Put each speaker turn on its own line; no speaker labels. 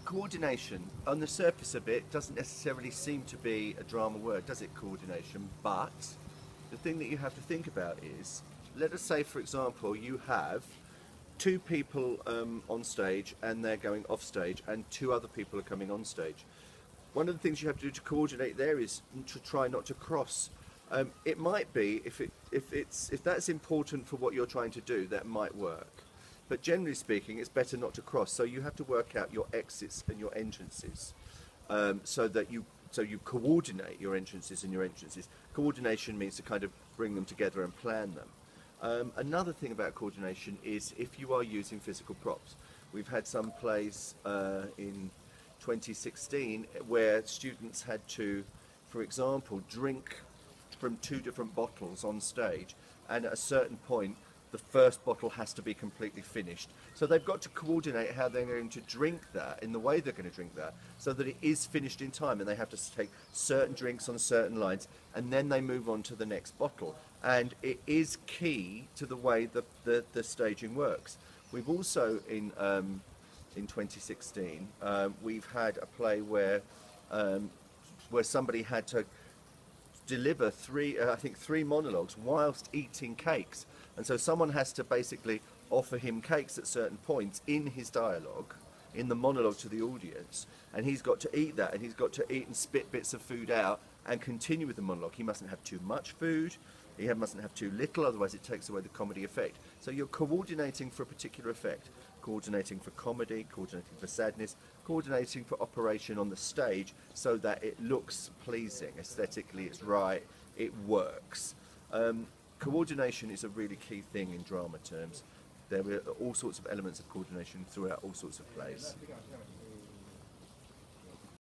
Coordination, on the surface of it, doesn't necessarily seem to be a drama word, does it, coordination? But the thing that you have to think about is, let us say, for example, you have two people on stage and they're going off stage, and two other people are coming on stage. One of the things you have to do to coordinate there is to try not to cross. It might be, if that's important for what you're trying to do, that might work. But generally speaking, it's better not to cross. So you have to work out your exits and your entrances, so you coordinate your entrances and your entrances. Coordination means to kind of bring them together and plan them. Another thing about coordination is if you are using physical props. We've had some plays in 2016 where students had to, for example, drink from two different bottles on stage, and at a certain point the first bottle has to be completely finished. So they've got to coordinate how they're going to drink that, in the way they're going to drink that, so that it is finished in time, and they have to take certain drinks on certain lines, and then they move on to the next bottle. And it is key to the way the staging works. We've also, in 2016, we've had a play where somebody had to deliver three monologues whilst eating cakes. And so someone has to basically offer him cakes at certain points in his dialogue, in the monologue to the audience, and he's got to eat that, and he's got to eat and spit bits of food out and continue with the monologue. He mustn't have too much food, he mustn't have too little, otherwise it takes away the comedy effect. So you're coordinating for a particular effect, coordinating for comedy, coordinating for sadness, coordinating for operation on the stage so that it looks pleasing, aesthetically it's right, it works. Coordination is a really key thing in drama terms. There are all sorts of elements of coordination throughout all sorts of plays.